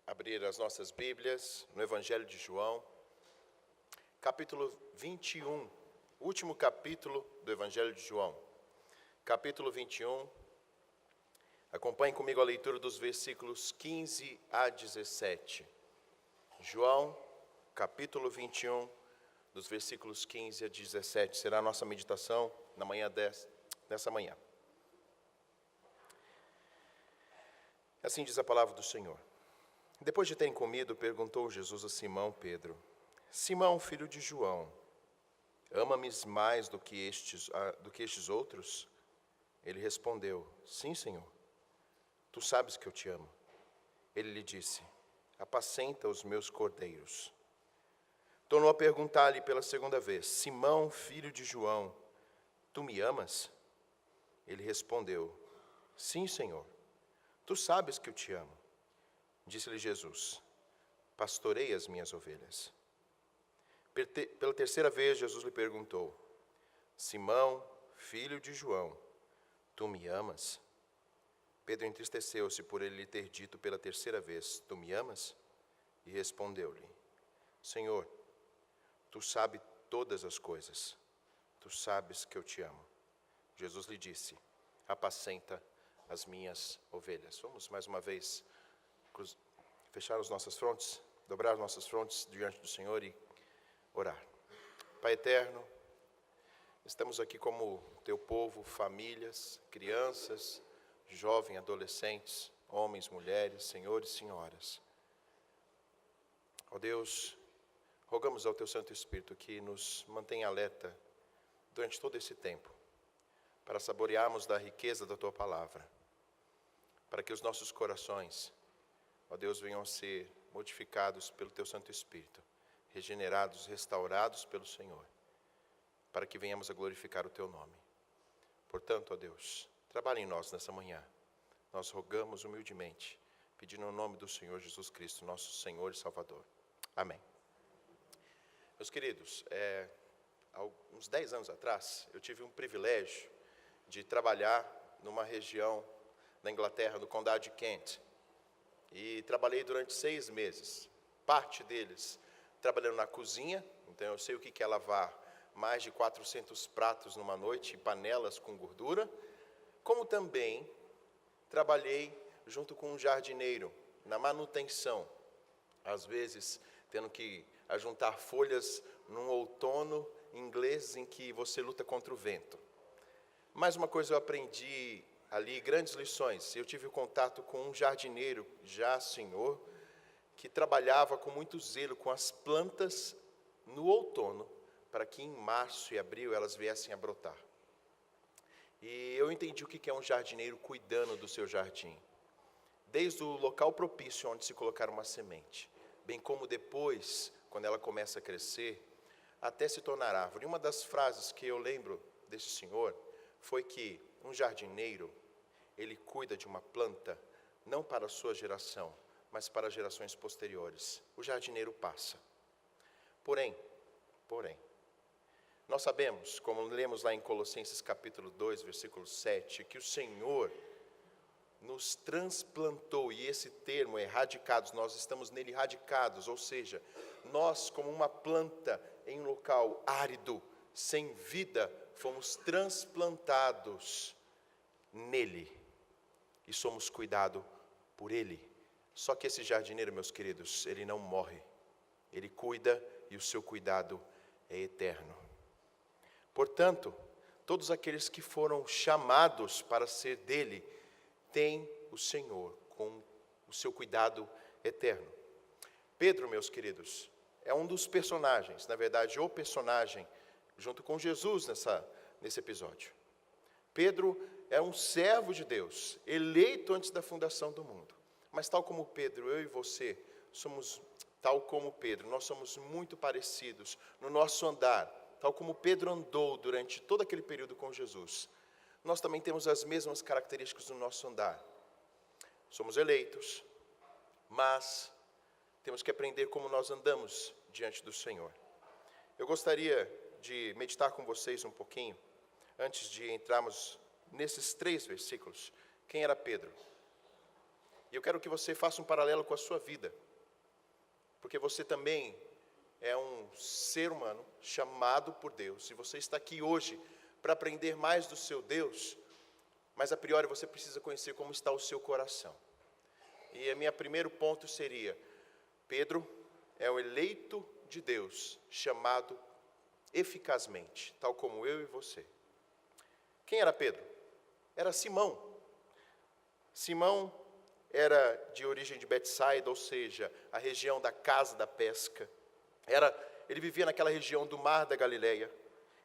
abrir as nossas Bíblias no Evangelho de João, capítulo 21, último capítulo do Evangelho de João. Capítulo 21, acompanhe comigo a leitura dos versículos 15 a 17. João, capítulo 21, dos versículos 15 a 17, será a nossa meditação na manhã dessa manhã. Assim diz a palavra do Senhor. Depois de terem comido, perguntou Jesus a Simão Pedro: Simão, filho de João, ama-me mais do que estes outros? Ele respondeu: Sim, Senhor, tu sabes que eu te amo. Ele lhe disse: apacenta os meus cordeiros. Tornou a perguntar-lhe pela segunda vez: Simão, filho de João, tu me amas? Ele respondeu: Sim, Senhor, tu sabes que eu te amo. Disse-lhe Jesus: pastorei as minhas ovelhas. Pela terceira vez, Jesus lhe perguntou: Simão, filho de João, tu me amas? Pedro entristeceu-se por ele lhe ter dito pela terceira vez: tu me amas? E respondeu-lhe: Senhor, tu sabes todas as coisas, tu sabes que eu te amo. Jesus lhe disse: apacenta as minhas ovelhas. Vamos mais uma vez fechar as nossas frontes, dobrar as nossas frontes diante do Senhor e orar. Pai eterno, estamos aqui como teu povo, famílias, crianças, jovens, adolescentes, homens, mulheres, senhores e senhoras. Ó Deus, rogamos ao teu Santo Espírito que nos mantenha alerta durante todo esse tempo, para saborearmos da riqueza da tua palavra, para que os nossos corações, ó Deus, venham a ser modificados pelo teu Santo Espírito, regenerados, restaurados pelo Senhor, para que venhamos a glorificar o teu nome. Portanto, ó Deus, trabalhe em nós nessa manhã. Nós rogamos humildemente, pedindo o nome do Senhor Jesus Cristo, nosso Senhor e Salvador. Amém. Meus queridos, há uns 10 anos atrás, eu tive um privilégio de trabalhar numa região da Inglaterra, no condado de Kent. E trabalhei durante 6 meses, parte deles trabalhando na cozinha, então eu sei o que é lavar mais de 400 pratos numa noite, panelas com gordura, como também trabalhei junto com um jardineiro, na manutenção, às vezes tendo que ajuntar folhas num outono inglês em que você luta contra o vento. Mais uma coisa eu aprendi ali, grandes lições. Eu tive contato com um jardineiro, já senhor, que trabalhava com muito zelo com as plantas no outono, para que em março e abril elas viessem a brotar. E eu entendi o que é um jardineiro cuidando do seu jardim, desde o local propício onde se colocar uma semente, bem como depois, quando ela começa a crescer, até se tornar árvore. Uma das frases que eu lembro desse senhor foi que um jardineiro, ele cuida de uma planta, não para a sua geração, mas para gerações posteriores. O jardineiro passa. Porém, nós sabemos, como lemos lá em Colossenses capítulo 2, versículo 7, que o Senhor nos transplantou, e esse termo é radicados, nós estamos nele radicados, ou seja, nós como uma planta em um local árido, sem vida, fomos transplantados nele e somos cuidados por ele. Só que esse jardineiro, meus queridos, ele não morre, ele cuida e o seu cuidado é eterno. Portanto, todos aqueles que foram chamados para ser dele, têm o Senhor com o seu cuidado eterno. Pedro, meus queridos, é um dos personagens, na verdade, o personagem, junto com Jesus nesse episódio. Pedro é um servo de Deus, eleito antes da fundação do mundo. Mas tal como Pedro, eu e você, somos tal como Pedro, nós somos muito parecidos no nosso andar, tal como Pedro andou durante todo aquele período com Jesus. Nós também temos as mesmas características no nosso andar. Somos eleitos, mas temos que aprender como nós andamos diante do Senhor. Eu gostaria de meditar com vocês um pouquinho, antes de entrarmos nesses 3 versículos. Quem era Pedro? E eu quero que você faça um paralelo com a sua vida, porque você também é um ser humano chamado por Deus, e você está aqui hoje para aprender mais do seu Deus, mas a priori você precisa conhecer como está o seu coração. E o meu primeiro ponto seria: Pedro é o eleito de Deus, chamado eficazmente, tal como eu e você. Quem era Pedro? Era Simão. Simão era de origem de Betsaida, ou seja, a região da casa da pesca. Ele vivia naquela região do mar da Galileia.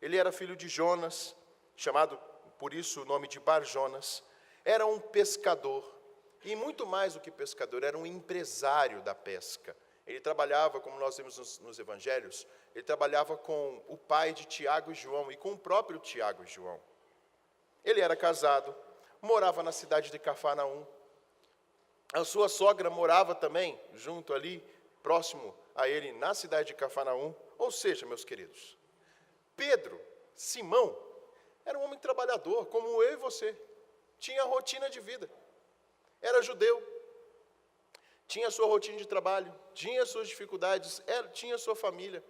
Ele era filho de Jonas, chamado por isso o nome de Bar-Jonas. Era um pescador, e muito mais do que pescador, era um empresário da pesca. Ele trabalhava, como nós vemos nos evangelhos, ele trabalhava com o pai de Tiago e João e com o próprio Tiago e João. Ele era casado, morava na cidade de Cafarnaum. A sua sogra morava também junto ali, próximo a ele, na cidade de Cafarnaum. Ou seja, meus queridos, Pedro, Simão, era um homem trabalhador, como eu e você. Tinha rotina de vida. Era judeu. Tinha sua rotina de trabalho, tinha suas dificuldades, tinha sua família.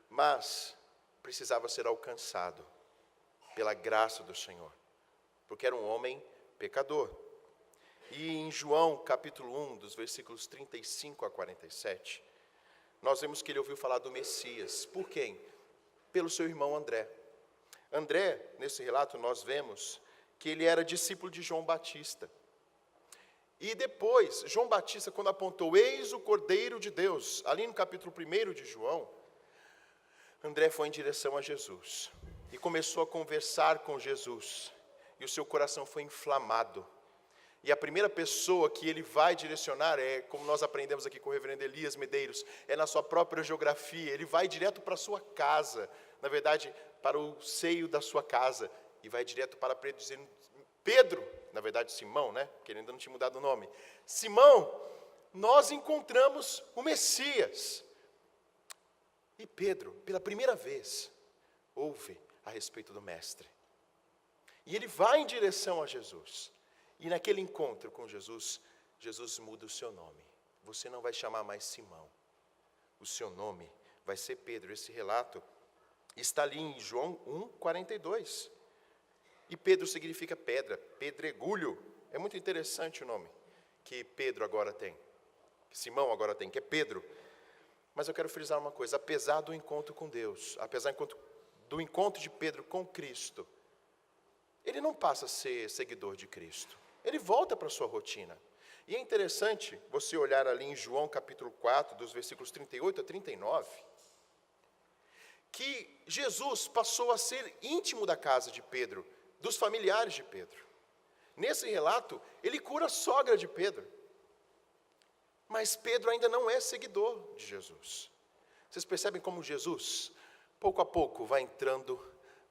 Mas precisava ser alcançado pela graça do Senhor, porque era um homem pecador. E em João, capítulo 1, dos versículos 35 a 47, nós vemos que ele ouviu falar do Messias. Por quem? Pelo seu irmão André. André, nesse relato, nós vemos que ele era discípulo de João Batista. E depois, João Batista, quando apontou, eis o Cordeiro de Deus, ali no capítulo 1 de João, André foi em direção a Jesus e começou a conversar com Jesus, e o seu coração foi inflamado. E a primeira pessoa que ele vai direcionar como nós aprendemos aqui com o reverendo Elias Medeiros, é na sua própria geografia. Ele vai direto para a sua casa, na verdade, para o seio da sua casa, e vai direto para Pedro, dizendo: Pedro, na verdade Simão, né? Porque ele ainda não tinha mudado o nome. Simão, nós encontramos o Messias. E Pedro, pela primeira vez, ouve a respeito do Mestre. E ele vai em direção a Jesus. E naquele encontro com Jesus, Jesus muda o seu nome. Você não vai chamar mais Simão. O seu nome vai ser Pedro. Esse relato está ali em João 1:42. E Pedro significa pedra, pedregulho. É muito interessante o nome que Pedro agora tem, que Simão agora tem, que é Pedro. Mas eu quero frisar uma coisa: apesar do encontro com Deus, apesar do encontro de Pedro com Cristo, ele não passa a ser seguidor de Cristo. Ele volta para a sua rotina. E é interessante você olhar ali em João capítulo 4, dos versículos 38 a 39, que Jesus passou a ser íntimo da casa de Pedro, dos familiares de Pedro. Nesse relato, ele cura a sogra de Pedro. Mas Pedro ainda não é seguidor de Jesus. Vocês percebem como Jesus, pouco a pouco, vai entrando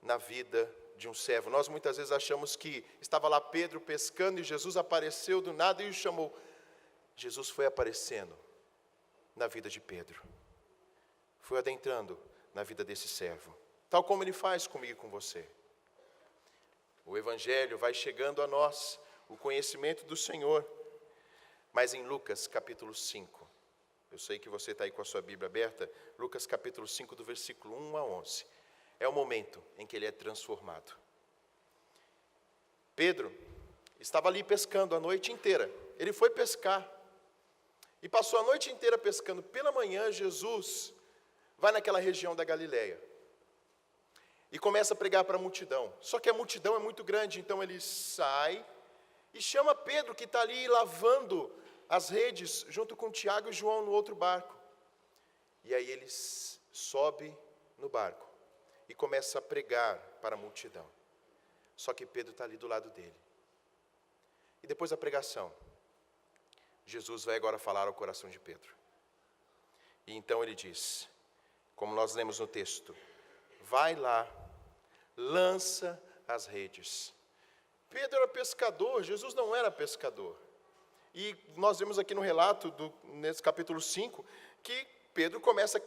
na vida de um servo. Nós muitas vezes achamos que estava lá Pedro pescando e Jesus apareceu do nada e o chamou. Jesus foi aparecendo na vida de Pedro. Foi adentrando na vida desse servo. Tal como ele faz comigo e com você. O Evangelho vai chegando a nós, o conhecimento do Senhor. Mas em Lucas capítulo 5, eu sei que você está aí com a sua Bíblia aberta, Lucas capítulo 5, do versículo 1 a 11, é o momento em que ele é transformado. Pedro estava ali pescando a noite inteira, ele foi pescar, e passou a noite inteira pescando. Pela manhã, Jesus vai naquela região da Galileia, e começa a pregar para a multidão. Só que a multidão é muito grande, então ele sai e chama Pedro, que está ali lavando as redes, junto com Tiago e João no outro barco. E aí ele sobe no barco e começa a pregar para a multidão. Só que Pedro está ali do lado dele. E depois da pregação, Jesus vai agora falar ao coração de Pedro. E então ele diz, como nós lemos no texto: vai lá, lança as redes. Pedro era pescador, Jesus não era pescador. E nós vemos aqui no relato, nesse capítulo 5, que Pedro começa a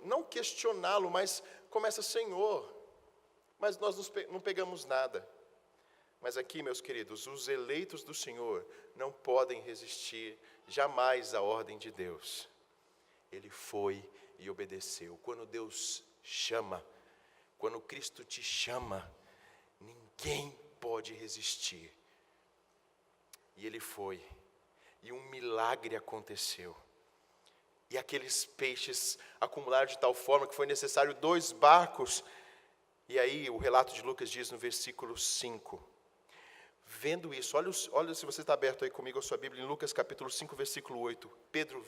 não questioná-lo, mas começa: Senhor, mas nós não pegamos nada. Mas aqui, meus queridos, os eleitos do Senhor não podem resistir jamais à ordem de Deus. Ele foi e obedeceu. Quando Deus chama, quando Cristo te chama, ninguém pode resistir. E ele foi, e um milagre aconteceu. E aqueles peixes acumularam de tal forma que foi necessário 2 barcos. E aí o relato de Lucas diz no versículo 5. Vendo isso, olha se você está aberto aí comigo a sua Bíblia, em Lucas capítulo 5, versículo 8. Pedro,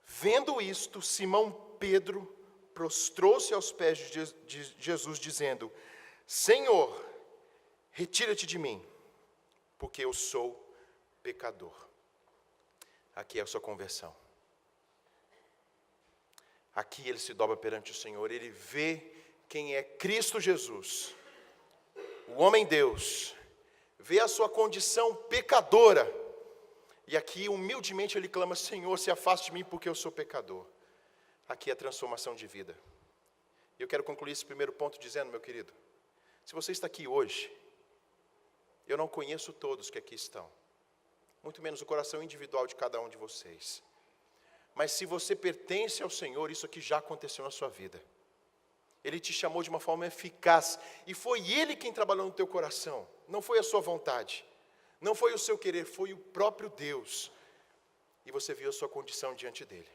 vendo isto, Simão Pedro prostrou-se aos pés de Jesus, dizendo: Senhor, retira-te de mim, porque eu sou pecador. Aqui é a sua conversão. Aqui ele se dobra perante o Senhor, ele vê quem é Cristo Jesus, o homem-Deus, vê a sua condição pecadora, e aqui humildemente ele clama: Senhor, se afaste de mim porque eu sou pecador. Aqui é a transformação de vida. E eu quero concluir esse primeiro ponto dizendo, meu querido, se você está aqui hoje, eu não conheço todos que aqui estão, muito menos o coração individual de cada um de vocês. Mas se você pertence ao Senhor, isso aqui já aconteceu na sua vida. Ele te chamou de uma forma eficaz, e foi Ele quem trabalhou no teu coração. Não foi a sua vontade, não foi o seu querer, foi o próprio Deus. E você viu a sua condição diante dEle.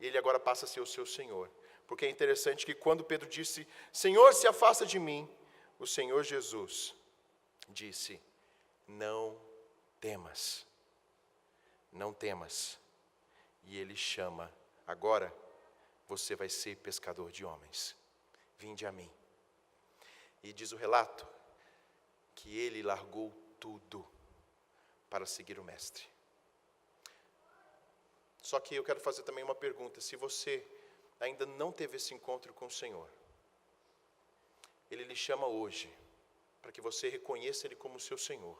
Ele agora passa a ser o seu Senhor. Porque é interessante que quando Pedro disse: Senhor, se afasta de mim, o Senhor Jesus disse: não temas, não temas. E ele chama: agora você vai ser pescador de homens, vinde a mim. E diz o relato que ele largou tudo para seguir o Mestre. Só que eu quero fazer também uma pergunta: se você ainda não teve esse encontro com o Senhor, Ele lhe chama hoje para que você reconheça Ele como seu Senhor,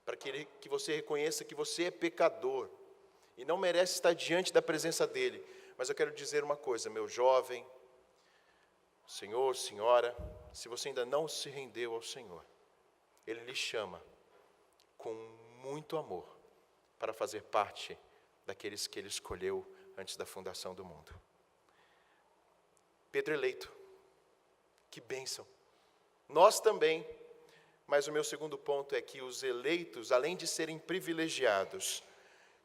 para que você reconheça que você é pecador e não merece estar diante da presença dEle. Mas eu quero dizer uma coisa, meu jovem, senhor, senhora, se você ainda não se rendeu ao Senhor, Ele lhe chama com muito amor para fazer parte daqueles que Ele escolheu antes da fundação do mundo. Pedro eleito, que bênção. Nós também, mas o meu segundo ponto é que os eleitos, além de serem privilegiados,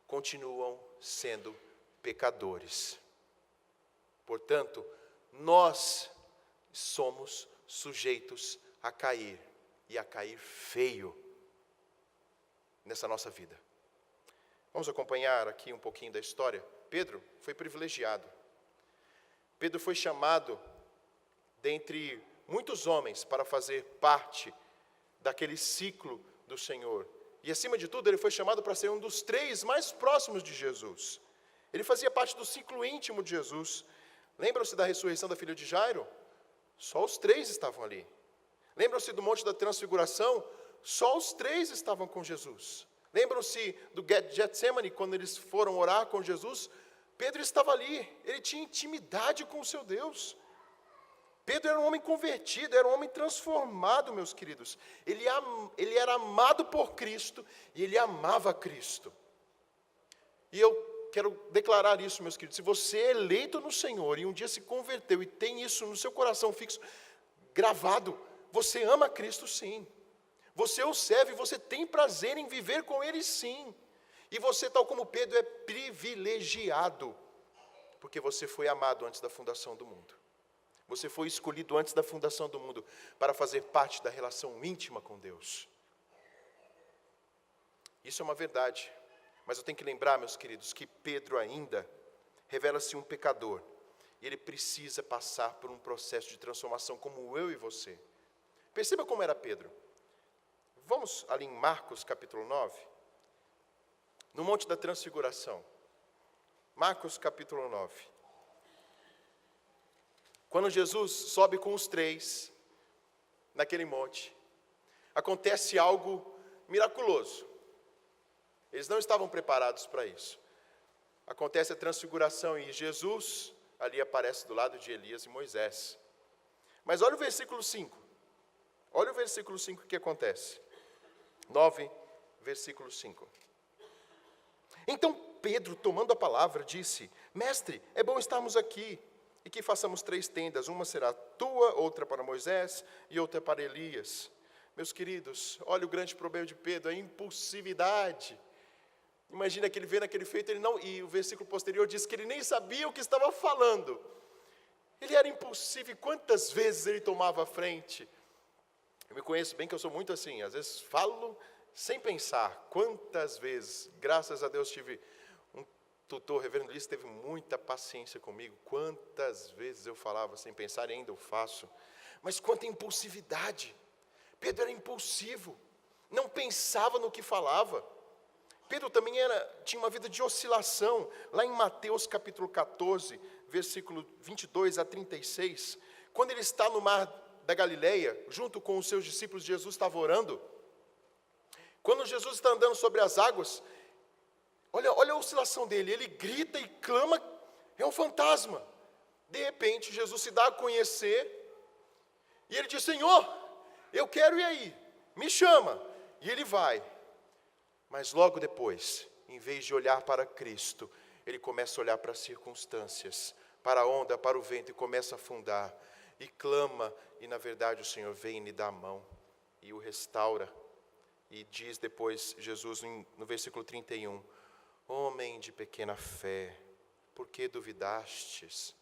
continuam sendo pecadores. Portanto, nós somos sujeitos a cair, e a cair feio nessa nossa vida. Vamos acompanhar aqui um pouquinho da história. Pedro foi privilegiado. Pedro foi chamado dentre muitos homens para fazer parte daquele ciclo do Senhor. E acima de tudo, ele foi chamado para ser um dos 3 mais próximos de Jesus. Ele fazia parte do ciclo íntimo de Jesus. Lembram-se da ressurreição da filha de Jairo? Só os 3 estavam ali. Lembram-se do Monte da Transfiguração? Só os 3 estavam com Jesus. Lembram-se do Getsemane, quando eles foram orar com Jesus? Pedro estava ali, ele tinha intimidade com o seu Deus. Pedro era um homem convertido, era um homem transformado, meus queridos. Ele era amado por Cristo e ele amava Cristo. E eu quero declarar isso, meus queridos. Se você é eleito no Senhor e um dia se converteu e tem isso no seu coração fixo, gravado, você ama Cristo sim. Você o serve, você tem prazer em viver com Ele sim. E você, tal como Pedro, é privilegiado, porque você foi amado antes da fundação do mundo. Você foi escolhido antes da fundação do mundo para fazer parte da relação íntima com Deus. Isso é uma verdade. Mas eu tenho que lembrar, meus queridos, que Pedro ainda revela-se um pecador. E ele precisa passar por um processo de transformação como eu e você. Perceba como era Pedro. Vamos ali em Marcos capítulo 9. No Monte da Transfiguração. Marcos capítulo 9. Quando Jesus sobe com os 3 naquele monte, acontece algo miraculoso. Eles não estavam preparados para isso. Acontece a transfiguração e Jesus ali aparece do lado de Elias e Moisés. Mas olha o versículo 5. Olha o versículo 5 que acontece. 9, versículo 5. Então Pedro, tomando a palavra, disse: Mestre, é bom estarmos aqui, e que façamos 3 tendas, uma será tua, outra para Moisés, e outra para Elias. Meus queridos, olha o grande problema de Pedro, a impulsividade. Imagina que ele vendo aquele feito, e o versículo posterior diz que ele nem sabia o que estava falando. Ele era impulsivo, e quantas vezes ele tomava a frente? Eu me conheço bem que eu sou muito assim, às vezes falo sem pensar. Quantas vezes, graças a Deus, tive um tutor, reverendo Luiz, teve muita paciência comigo. Quantas vezes eu falava sem pensar, e ainda eu faço. Mas quanta impulsividade. Pedro era impulsivo, não pensava no que falava. Pedro também tinha uma vida de oscilação. Lá em Mateus capítulo 14, versículo 22 a 36, quando ele está no mar da Galileia, junto com os seus discípulos, Jesus estava orando. Quando Jesus está andando sobre as águas, olha a oscilação dele, ele grita e clama, é um fantasma. De repente, Jesus se dá a conhecer, e ele diz: Senhor, eu quero ir aí, me chama. E ele vai. Mas logo depois, em vez de olhar para Cristo, ele começa a olhar para as circunstâncias, para a onda, para o vento, e começa a afundar. E clama, e na verdade o Senhor vem e lhe dá a mão, e o restaura. E diz depois Jesus, no versículo 31, homem de pequena fé, por que duvidastes?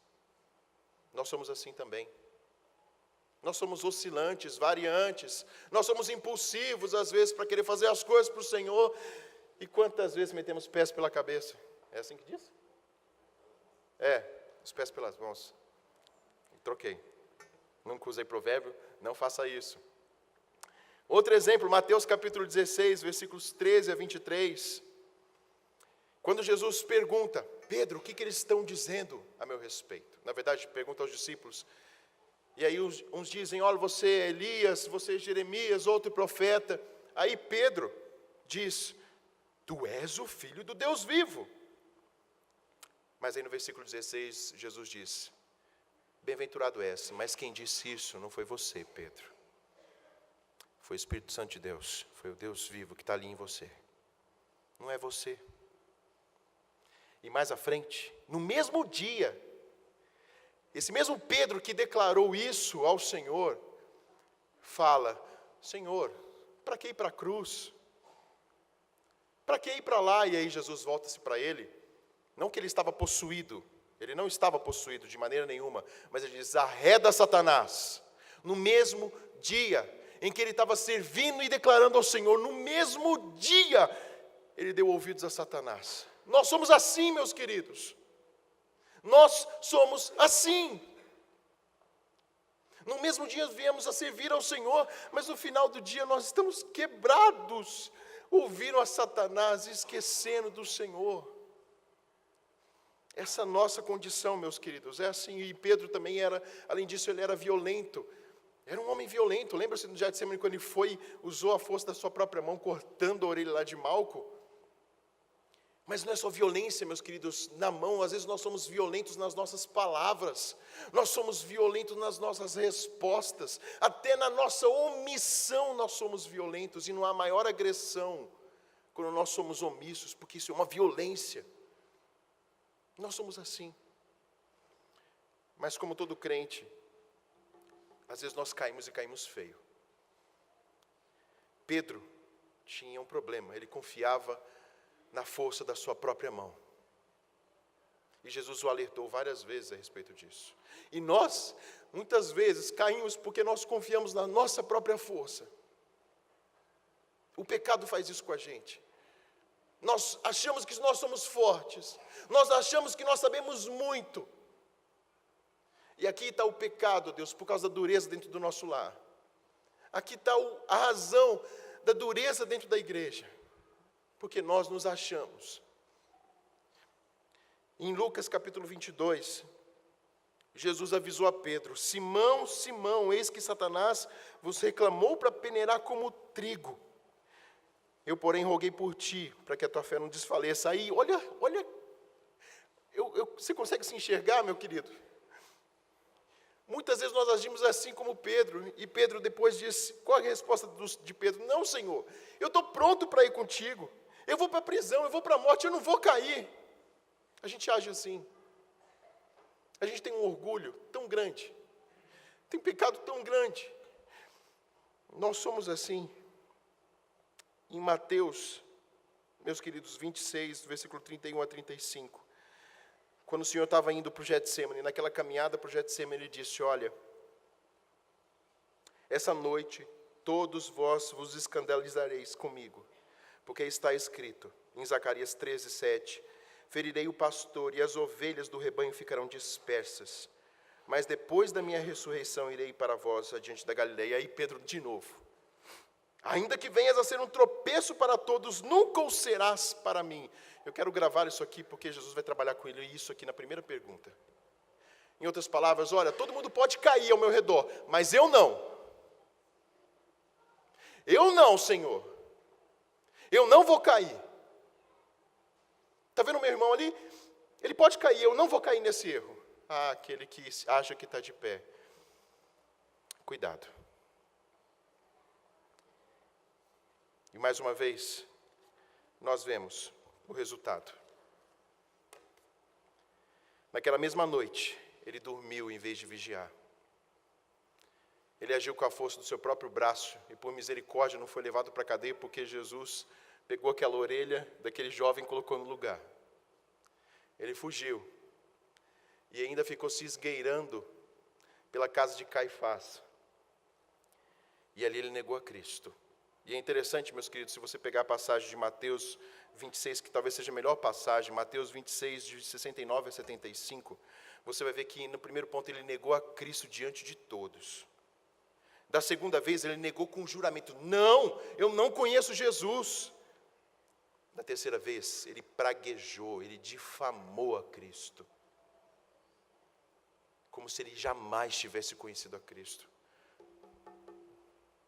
Nós somos assim também. Nós somos oscilantes, variantes, nós somos impulsivos às vezes para querer fazer as coisas para o Senhor, e quantas vezes metemos pés pela cabeça? É assim que diz? Os pés pelas mãos. Troquei. Nunca usei provérbio, não faça isso. Outro exemplo, Mateus capítulo 16, versículos 13 a 23. Quando Jesus pergunta: Pedro, o que eles estão dizendo a meu respeito? Na verdade, pergunta aos discípulos. E aí uns dizem: olha, você é Elias, você é Jeremias, outro profeta. Aí Pedro diz: tu és o Filho do Deus vivo. Mas aí no versículo 16, Jesus diz: bem-aventurado és, mas quem disse isso não foi você, Pedro. Foi o Espírito Santo de Deus, foi o Deus vivo que está ali em você. Não é você. E mais à frente, no mesmo dia, esse mesmo Pedro que declarou isso ao Senhor, fala: Senhor, para que ir para a cruz? Para que ir para lá? E aí Jesus volta-se para ele, não que ele estava possuído, ele não estava possuído de maneira nenhuma, mas ele diz: arreda Satanás. No mesmo dia em que ele estava servindo e declarando ao Senhor, no mesmo dia, ele deu ouvidos a Satanás. Nós somos assim, meus queridos. Nós somos assim. No mesmo dia viemos a servir ao Senhor, mas no final do dia nós estamos quebrados, ouvindo a Satanás, esquecendo do Senhor. Essa nossa condição, meus queridos, é assim. E Pedro também era, além disso, ele era violento. Era um homem violento. Lembra-se no Getsemane, quando ele usou a força da sua própria mão, cortando a orelha lá de Malco? Mas não é só violência, meus queridos, na mão. Às vezes nós somos violentos nas nossas palavras, nós somos violentos nas nossas respostas, até na nossa omissão nós somos violentos, e não há maior agressão quando nós somos omissos, porque isso é uma violência. Nós somos assim. Mas como todo crente, às vezes nós caímos e caímos feio. Pedro tinha um problema, ele confiava na força da sua própria mão. E Jesus o alertou várias vezes a respeito disso. E nós, muitas vezes, caímos porque nós confiamos na nossa própria força. O pecado faz isso com a gente. Nós achamos que nós somos fortes. Nós achamos que nós sabemos muito. E aqui está o pecado, Deus, por causa da dureza dentro do nosso lar. Aqui está a razão da dureza dentro da igreja. Porque nós nos achamos. Em Lucas capítulo 22, Jesus avisou a Pedro: Simão, Simão, eis que Satanás vos reclamou para peneirar como trigo. Eu, porém, roguei por ti, para que a tua fé não desfaleça. Aí, olha, você consegue se enxergar, meu querido? Muitas vezes nós agimos assim como Pedro, e Pedro depois disse, qual a resposta de Pedro? Não, Senhor, eu estou pronto para ir contigo, eu vou para a prisão, eu vou para a morte, eu não vou cair. A gente age assim, a gente tem um orgulho tão grande, tem um pecado tão grande, nós somos assim. Em Mateus, meus queridos, 26, versículo 31 a 35, quando o Senhor estava indo para o Getsemane, naquela caminhada para o Getsemane, Ele disse, olha, essa noite todos vós vos escandalizareis comigo, porque está escrito em Zacarias 13, 7, ferirei o pastor e as ovelhas do rebanho ficarão dispersas, mas depois da minha ressurreição irei para vós adiante da Galileia. E aí Pedro de novo, ainda que venhas a ser um tropeço para todos, nunca o serás para mim. Eu quero gravar isso aqui porque Jesus vai trabalhar com ele, isso aqui na primeira pergunta. Em outras palavras, olha, todo mundo pode cair ao meu redor, mas eu não. Eu não, Senhor. Eu não vou cair. Está vendo o meu irmão ali? Ele pode cair, eu não vou cair nesse erro. Ah, aquele que acha que está de pé. Cuidado. E mais uma vez, nós vemos o resultado. Naquela mesma noite, ele dormiu em vez de vigiar. Ele agiu com a força do seu próprio braço e por misericórdia não foi levado para a cadeia porque Jesus pegou aquela orelha daquele jovem e colocou no lugar. Ele fugiu e ainda ficou se esgueirando pela casa de Caifás. E ali ele negou a Cristo. E é interessante, meus queridos, se você pegar a passagem de Mateus 26, que talvez seja a melhor passagem, Mateus 26, de 69 a 75, você vai ver que no primeiro ponto ele negou a Cristo diante de todos. Da segunda vez ele negou com juramento, não, eu não conheço Jesus. Da terceira vez ele praguejou, ele difamou a Cristo, como se ele jamais tivesse conhecido a Cristo.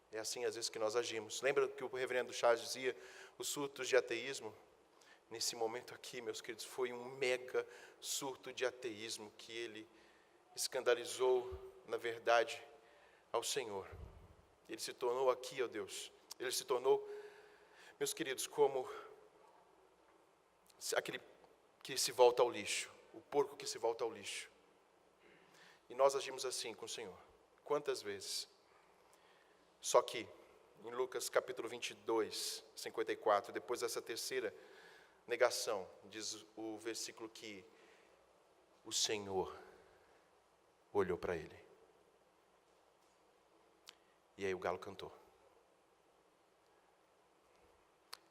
É assim às vezes que nós agimos. Lembra que o reverendo Charles dizia, os surtos de ateísmo? Nesse momento aqui, meus queridos, foi um mega surto de ateísmo que ele escandalizou, na verdade, ao Senhor. Ele se tornou aqui, ó Deus, ele se tornou, meus queridos, como aquele que se volta ao lixo, o porco que se volta ao lixo. E nós agimos assim com o Senhor. Quantas vezes? Só que, em Lucas capítulo 22, 54, depois dessa terceira negação, diz o versículo que o Senhor olhou para ele. E aí o galo cantou.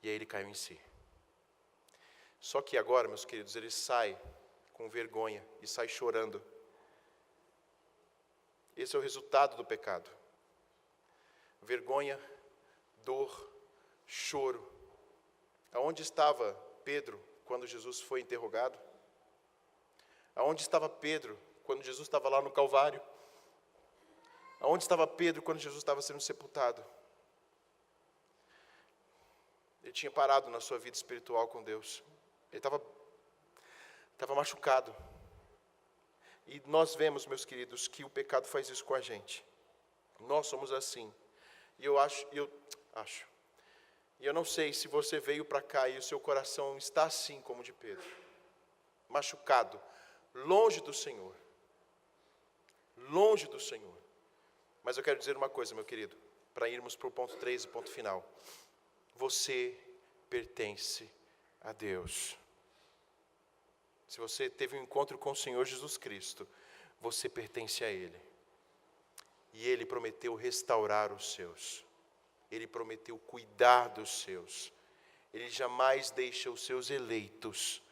E aí ele caiu em si. Só que agora, meus queridos, ele sai com vergonha e sai chorando. Esse é o resultado do pecado. Vergonha, dor, choro. Aonde estava Pedro quando Jesus foi interrogado? Aonde estava Pedro quando Jesus estava lá no Calvário? Aonde estava Pedro quando Jesus estava sendo sepultado? Ele tinha parado na sua vida espiritual com Deus. Ele estava machucado. E nós vemos, meus queridos, que o pecado faz isso com a gente. Nós somos assim. E eu não sei se você veio para cá e o seu coração está assim como o de Pedro. Machucado, longe do Senhor. Longe do Senhor. Mas eu quero dizer uma coisa, meu querido, para irmos para o ponto 3, o ponto final. Você pertence a Deus. Se você teve um encontro com o Senhor Jesus Cristo, você pertence a Ele. E Ele prometeu restaurar os seus. Ele prometeu cuidar dos seus. Ele jamais deixa os seus eleitos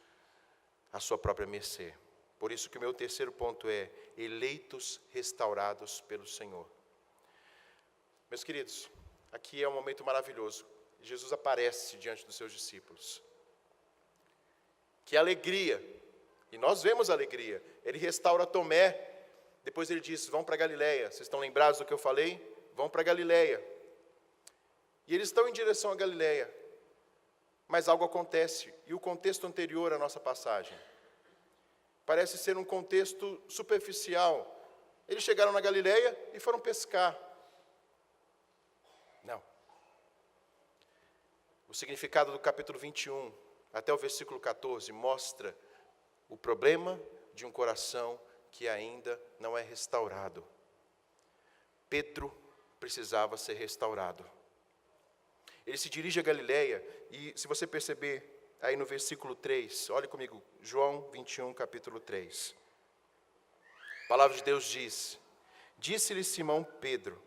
à sua própria mercê. Por isso que o meu terceiro ponto é eleitos restaurados pelo Senhor. Meus queridos, aqui é um momento maravilhoso. Jesus aparece diante dos seus discípulos. Que alegria! E nós vemos a alegria. Ele restaura Tomé. Depois ele diz, vão para Galileia. Vocês estão lembrados do que eu falei? Vão para Galileia. E eles estão em direção a Galileia. Mas algo acontece. E o contexto anterior à nossa passagem parece ser um contexto superficial. Eles chegaram na Galileia e foram pescar. Não. O significado do capítulo 21 até o versículo 14 mostra o problema de um coração que ainda não é restaurado. Pedro precisava ser restaurado. Ele se dirige a Galileia e, se você perceber, aí no versículo 3, olhe comigo, João 21, capítulo 3. A palavra de Deus diz: disse-lhe Simão Pedro,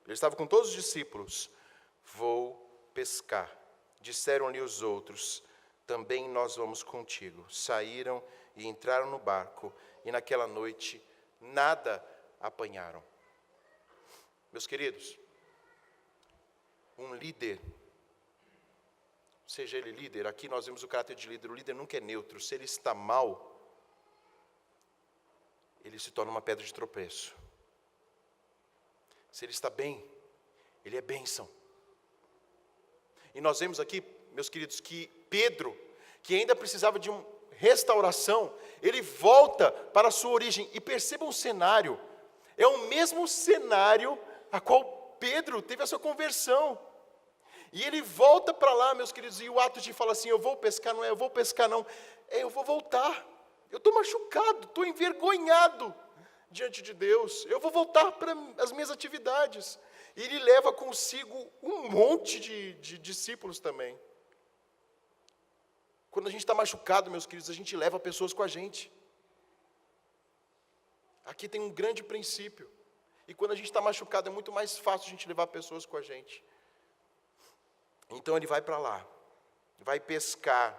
ele estava com todos os discípulos: vou pescar. Disseram-lhe os outros: também nós vamos contigo. Saíram e entraram no barco, e naquela noite nada apanharam. Meus queridos, um líder, seja ele líder, aqui nós vemos o caráter de líder. O líder nunca é neutro. Se ele está mal, ele se torna uma pedra de tropeço. Se ele está bem, ele é bênção. E nós vemos aqui, meus queridos, que Pedro, que ainda precisava de uma restauração, ele volta para a sua origem. E perceba um cenário, é o mesmo cenário a qual Pedro teve a sua conversão. E ele volta para lá, meus queridos, e o ato de falar assim: eu vou pescar, não é eu vou pescar não, é eu vou voltar. Eu estou machucado, estou envergonhado diante de Deus, eu vou voltar para as minhas atividades. E ele leva consigo um monte de discípulos também. Quando a gente está machucado, meus queridos, a gente leva pessoas com a gente. Aqui tem um grande princípio. E quando a gente está machucado, é muito mais fácil a gente levar pessoas com a gente. Então ele vai para lá, vai pescar,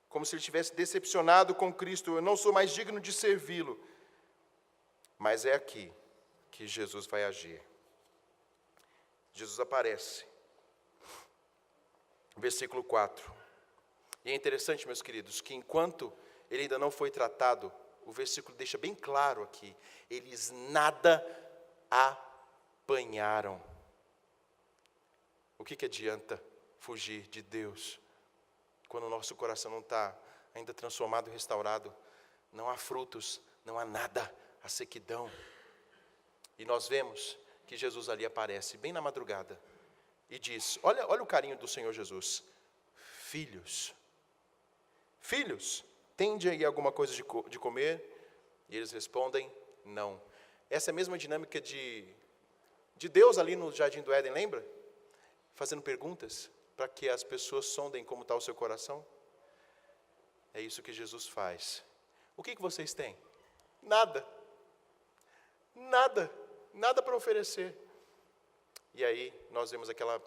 como se ele estivesse decepcionado com Cristo. Eu não sou mais digno de servi-lo. Mas é aqui que Jesus vai agir. Jesus aparece. Versículo 4. E é interessante, meus queridos, que enquanto ele ainda não foi tratado, o versículo deixa bem claro aqui: eles nada apanharam. O que adianta fugir de Deus quando o nosso coração não está ainda transformado e restaurado? Não há frutos, não há nada, há sequidão. E nós vemos que Jesus ali aparece bem na madrugada e diz: olha o carinho do Senhor Jesus: filhos, tende aí alguma coisa de comer? E eles respondem: não. Essa é a mesma dinâmica de Deus ali no Jardim do Éden, lembra? Fazendo perguntas para que as pessoas sondem como está o seu coração. É isso que Jesus faz. O que vocês têm? Nada para oferecer. E aí nós vemos aquela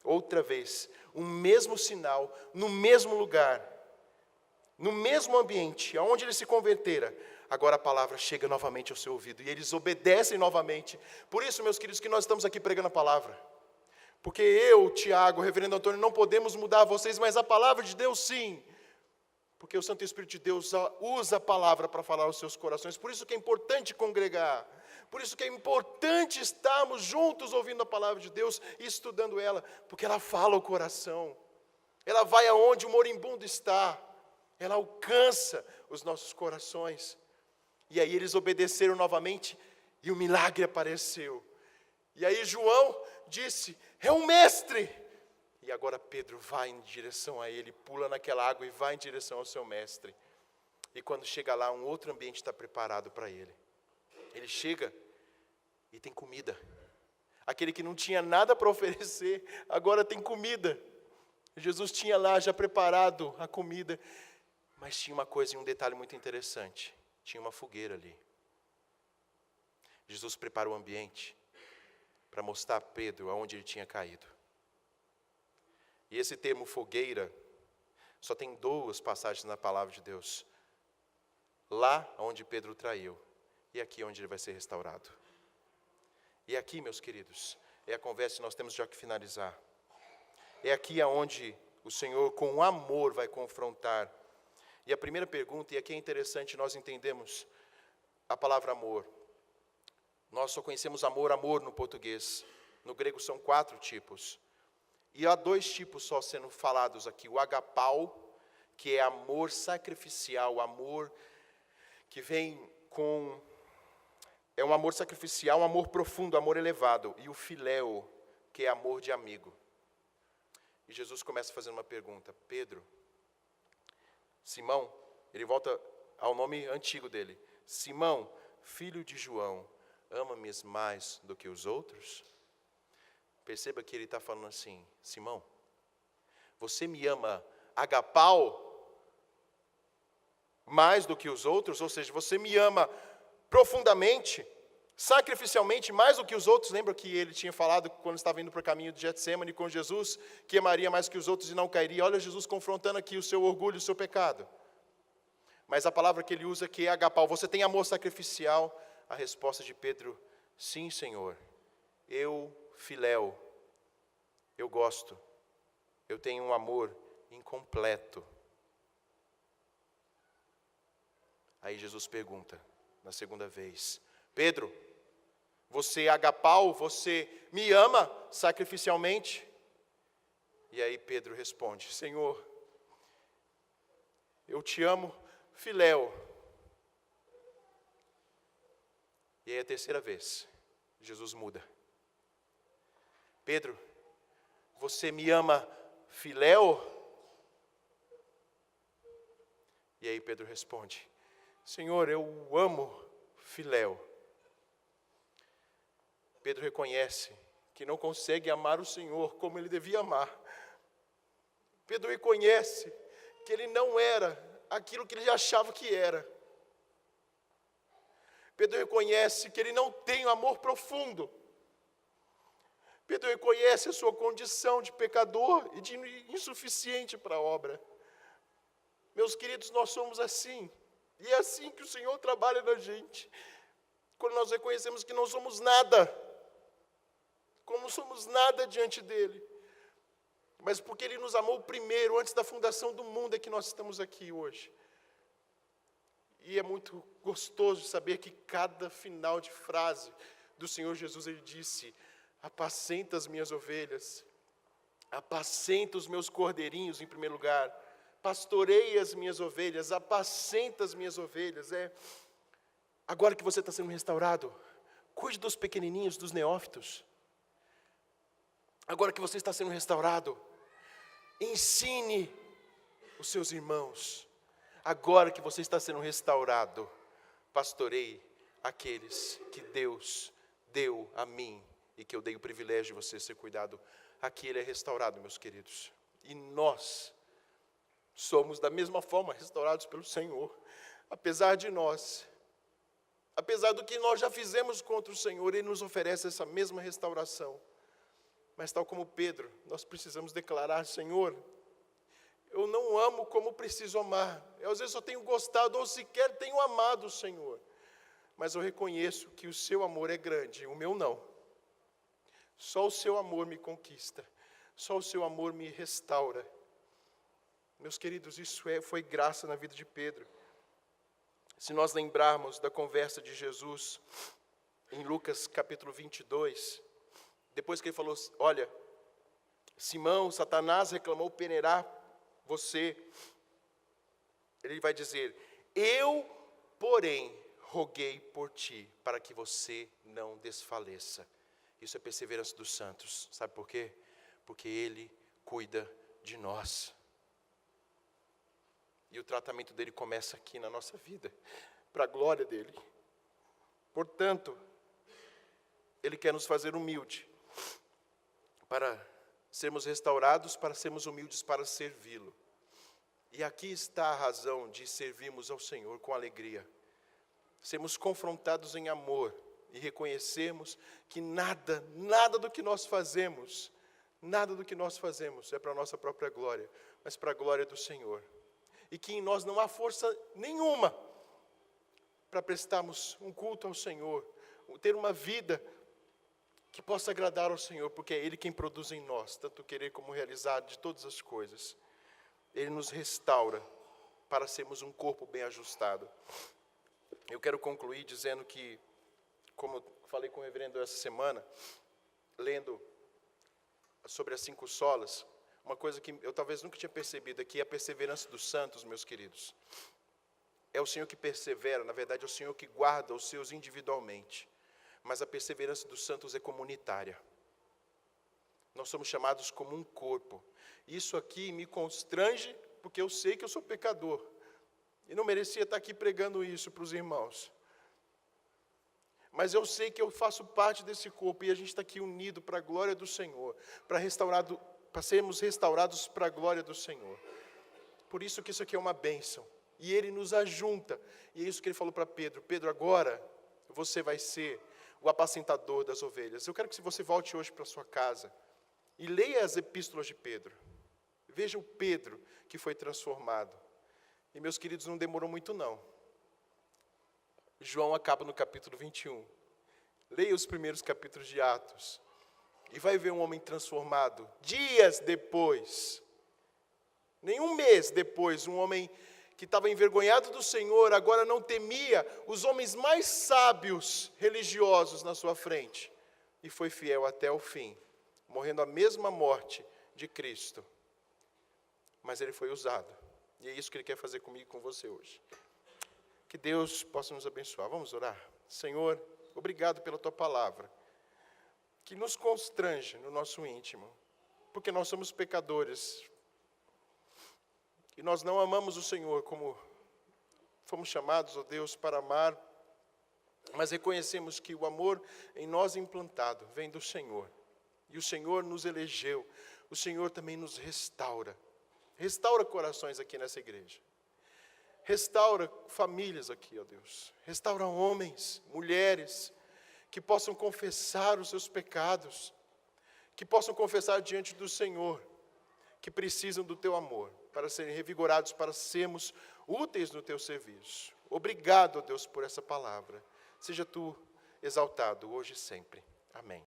outra vez, o mesmo sinal, no mesmo lugar, no mesmo ambiente, aonde ele se convertera. Agora a palavra chega novamente ao seu ouvido e eles obedecem novamente. Por isso, meus queridos, que nós estamos aqui pregando a palavra. Porque eu, Tiago, o reverendo Antônio, não podemos mudar vocês, mas a palavra de Deus sim. Porque o Santo Espírito de Deus usa a palavra para falar aos seus corações. Por isso que é importante congregar. Por isso que é importante estarmos juntos ouvindo a palavra de Deus e estudando ela. Porque ela fala ao coração. Ela vai aonde o moribundo está. Ela alcança os nossos corações. E aí eles obedeceram novamente e o milagre apareceu. E aí João disse: é um mestre. E agora Pedro vai em direção a ele, pula naquela água e vai em direção ao seu mestre. E quando chega lá, um outro ambiente está preparado para ele. Ele chega e tem comida. Aquele que não tinha nada para oferecer, agora tem comida. Jesus tinha lá já preparado a comida. Mas tinha uma coisa e um detalhe muito interessante. Tinha uma fogueira ali. Jesus preparou o ambiente para mostrar a Pedro aonde ele tinha caído. E esse termo fogueira, só tem 2 passagens na palavra de Deus. Lá onde Pedro traiu, e aqui onde ele vai ser restaurado. E aqui, meus queridos, é a conversa que nós temos já que finalizar. É aqui aonde o Senhor com amor vai confrontar. E a primeira pergunta, e aqui é interessante nós entendemos a palavra amor. Nós só conhecemos amor no português. No grego são 4 tipos. E há 2 tipos só sendo falados aqui. O agapau, que é amor sacrificial, amor que vem com é um amor sacrificial, um amor profundo, um amor elevado. E o filéu, que é amor de amigo. E Jesus começa fazendo uma pergunta. Pedro, Simão, ele volta ao nome antigo dele. Simão, filho de João, ama-me mais do que os outros? Perceba que ele está falando assim, Simão, você me ama agapau mais do que os outros? Ou seja, você me ama profundamente, sacrificialmente, mais do que os outros? Lembra que ele tinha falado quando estava indo para o caminho de Getsemane com Jesus, que amaria mais que os outros e não cairia? Olha Jesus confrontando aqui o seu orgulho, o seu pecado. Mas a palavra que ele usa aqui é agapau. Você tem amor sacrificial? A resposta de Pedro, sim, Senhor. Eu, filéu, eu gosto. Eu tenho um amor incompleto. Aí Jesus pergunta, na segunda vez, Pedro, você agapau, você me ama sacrificialmente? E aí Pedro responde, Senhor, eu te amo, filéu. E aí a terceira vez, Jesus muda. Pedro, você me ama, filéu? E aí Pedro responde, Senhor, eu amo filéu. Pedro reconhece que não consegue amar o Senhor como ele devia amar. Pedro reconhece que ele não era aquilo que ele achava que era. Pedro reconhece que ele não tem um amor profundo. Pedro reconhece a sua condição de pecador e de insuficiente para a obra. Meus queridos, nós somos assim. E é assim que o Senhor trabalha na gente. Quando nós reconhecemos que não somos nada. Como somos nada diante dEle. Mas porque Ele nos amou primeiro, antes da fundação do mundo, é que nós estamos aqui hoje. E é muito gostoso saber que cada final de frase do Senhor Jesus, Ele disse, apacenta as minhas ovelhas, apacenta os meus cordeirinhos em primeiro lugar, pastorei as minhas ovelhas, apacenta as minhas ovelhas. Agora que você está sendo restaurado, cuide dos pequenininhos, dos neófitos. Agora que você está sendo restaurado, ensine os seus irmãos. Agora que você está sendo restaurado, pastoreie aqueles que Deus deu a mim e que eu dei o privilégio de você ser cuidado. Aqui ele é restaurado, meus queridos. E nós somos da mesma forma restaurados pelo Senhor. Apesar de nós, apesar do que nós já fizemos contra o Senhor, Ele nos oferece essa mesma restauração. Mas tal como Pedro, nós precisamos declarar, Senhor, eu não amo como preciso amar. Eu às vezes só tenho gostado ou sequer tenho amado o Senhor. Mas eu reconheço que o seu amor é grande, o meu não. Só o seu amor me conquista. Só o seu amor me restaura. Meus queridos, isso foi graça na vida de Pedro. Se nós lembrarmos da conversa de Jesus em Lucas capítulo 22, depois que ele falou, olha, Simão, Satanás reclamou peneirar você. Ele vai dizer, eu, porém, roguei por ti, para que você não desfaleça. Isso é perseverança dos santos. Sabe por quê? Porque Ele cuida de nós. E o tratamento dele começa aqui na nossa vida, para a glória dele. Portanto, Ele quer nos fazer humilde, para sermos restaurados, para sermos humildes, para servi-lo. E aqui está a razão de servirmos ao Senhor com alegria. Sermos confrontados em amor e reconhecermos que nada do que nós fazemos é para a nossa própria glória, mas para a glória do Senhor. E que em nós não há força nenhuma para prestarmos um culto ao Senhor, ter uma vida que possa agradar ao Senhor, porque é Ele quem produz em nós, tanto querer como realizar de todas as coisas. Ele nos restaura para sermos um corpo bem ajustado. Eu quero concluir dizendo que, como eu falei com o reverendo essa semana, lendo sobre as 5 solas, uma coisa que eu talvez nunca tinha percebido aqui é a perseverança dos santos, meus queridos. É o Senhor que persevera, na verdade é o Senhor que guarda os seus individualmente. Mas a perseverança dos santos é comunitária. Nós somos chamados como um corpo. Isso aqui me constrange, porque eu sei que eu sou pecador. E não merecia estar aqui pregando isso para os irmãos. Mas eu sei que eu faço parte desse corpo, e a gente está aqui unido para a glória do Senhor, para sermos restaurados para a glória do Senhor. Por isso que isso aqui é uma bênção. E Ele nos ajunta. E é isso que Ele falou para Pedro. Pedro, agora você vai ser o apacentador das ovelhas. Eu quero que você volte hoje para a sua casa e leia as epístolas de Pedro. Veja o Pedro que foi transformado. E, meus queridos, não demorou muito não. João acaba no capítulo 21. Leia os primeiros capítulos de Atos. E vai ver um homem transformado. Dias depois, nem um mês depois, um homem que estava envergonhado do Senhor, agora não temia os homens mais sábios religiosos na sua frente. E foi fiel até o fim, morrendo a mesma morte de Cristo. Mas ele foi usado. E é isso que Ele quer fazer comigo e com você hoje. Que Deus possa nos abençoar. Vamos orar? Senhor, obrigado pela Tua palavra, que nos constrange no nosso íntimo, porque nós somos pecadores, e nós não amamos o Senhor como fomos chamados, ó Deus, para amar, mas reconhecemos que o amor em nós implantado vem do Senhor, e o Senhor nos elegeu, o Senhor também nos restaura. Restaura corações aqui nessa igreja. Restaura famílias aqui, ó Deus. Restaura homens, mulheres, que possam confessar os seus pecados, que possam confessar diante do Senhor, que precisam do Teu amor, para serem revigorados, para sermos úteis no Teu serviço. Obrigado, ó Deus, por essa palavra. Seja Tu exaltado hoje e sempre. Amém.